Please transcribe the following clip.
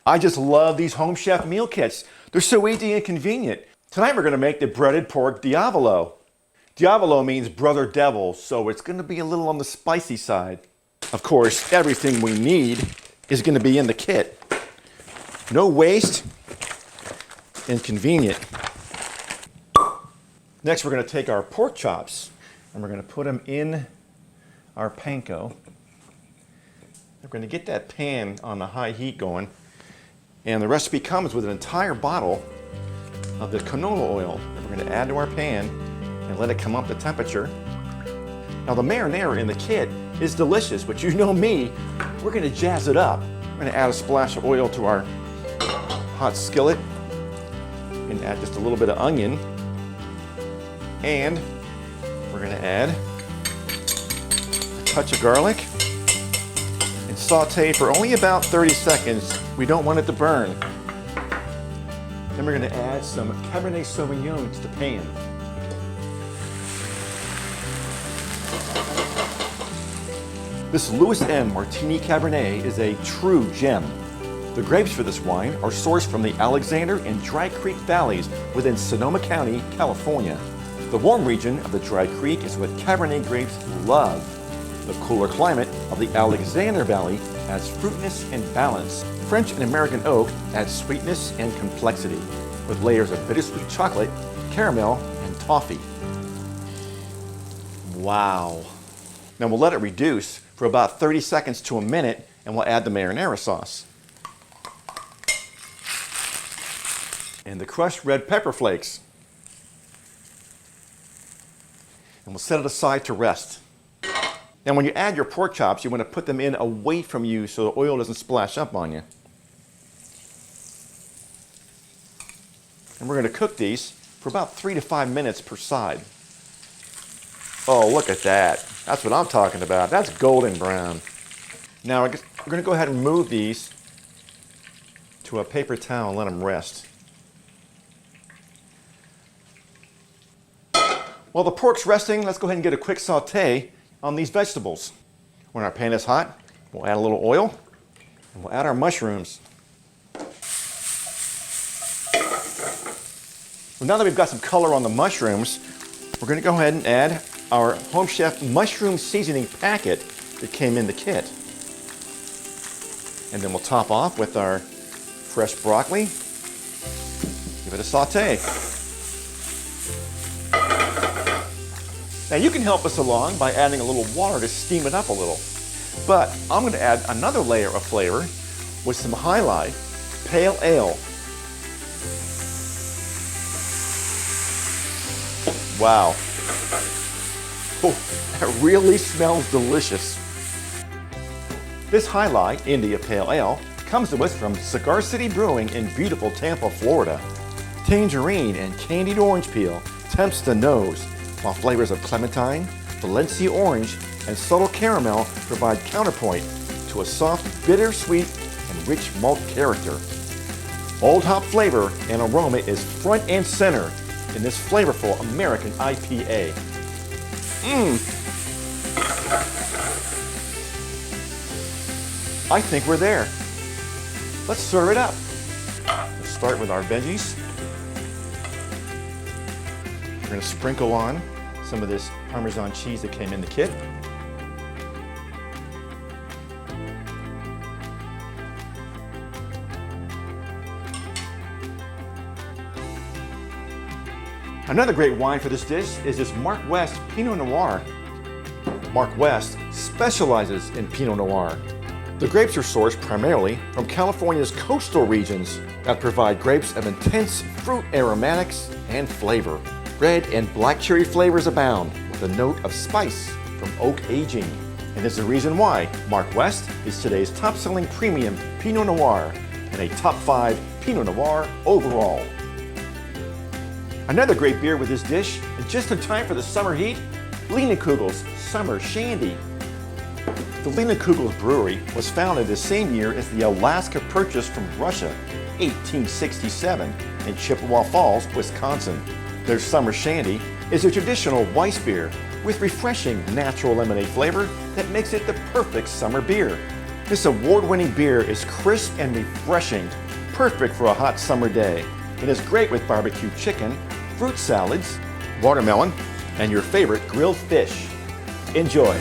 I just love these Home Chef meal kits. They're so easy and convenient. Tonight we're going to make the breaded pork Diavolo. Diavolo means brother devil, so it's going to be a little on the spicy side. Of course, everything we need is going to be in the kit. No waste and convenient. Next, we're going to take our pork chops and we're going to put them in our panko. We're going to get that pan on the high heat going. And the recipe comes with an entire bottle of the canola oil that we're going to add to our pan and let it come up to temperature. Now the marinara in the kit is delicious, but you know me, we're going to jazz it up. We're going to add a splash of oil to our hot skillet and add just a little bit of onion. And we're going to add a touch of garlic and saute for only about 30 seconds. We don't want it to burn. Then we're going to add some cabernet sauvignon to the pan. This Louis M. Martini Cabernet is a true gem. The grapes for this wine are sourced from the Alexander and Dry Creek valleys within Sonoma County, California. The warm region of the Dry Creek is what Cabernet grapes love. The cooler climate of the Alexander Valley adds fruitness and balance. French and American oak adds sweetness and complexity, with layers of bittersweet chocolate, caramel, and toffee. Wow. Now we'll let it reduce for about 30 seconds to a minute, and we'll add the marinara sauce. And the crushed red pepper flakes. And we'll set it aside to rest. Now when you add your pork chops, you want to put them in away from you so the oil doesn't splash up on you. And we're going to cook these for about 3 to 5 minutes per side. Oh, look at that. That's what I'm talking about. That's golden brown. Now we're going to go ahead and move these to a paper towel and let them rest. While the pork's resting, let's go ahead and get a quick saute on these vegetables. When our pan is hot, we'll add a little oil and we'll add our mushrooms. Well, now that we've got some color on the mushrooms, we're going to go ahead and add our Home Chef mushroom seasoning packet that came in the kit. And then we'll top off with our fresh broccoli. Give it a saute. Now you can help us along by adding a little water to steam it up a little. But I'm going to add another layer of flavor with some High Life Pale Ale. Wow. Oh, that really smells delicious. This High Life India Pale Ale comes to us from Cigar City Brewing in beautiful Tampa, Florida. Tangerine and candied orange peel tempts the nose, while flavors of clementine, Valencia orange, and subtle caramel provide counterpoint to a soft, bittersweet, and rich malt character. Old hop flavor and aroma is front and center in this flavorful American IPA. I think we're there. Let's serve it up. Let's start with our veggies. We're going to sprinkle on some of this Parmesan cheese that came in the kit. Another great wine for this dish is this Mark West Pinot Noir. Mark West specializes in Pinot Noir. The grapes are sourced primarily from California's coastal regions that provide grapes of intense fruit aromatics and flavor. Red and black cherry flavors abound with a note of spice from oak aging. And there's a reason why Mark West is today's top-selling premium Pinot Noir and a top 5 Pinot Noir overall. Another great beer with this dish, and just in time for the summer heat, Leinenkugel's Summer Shandy. The Leinenkugel's brewery was founded the same year as the Alaska Purchase from Russia, 1867, in Chippewa Falls, Wisconsin. Their Summer Shandy is a traditional Weiss beer with refreshing natural lemonade flavor that makes it the perfect summer beer. This award-winning beer is crisp and refreshing, perfect for a hot summer day. It is great with barbecue chicken, fruit salads, watermelon, and your favorite grilled fish. Enjoy.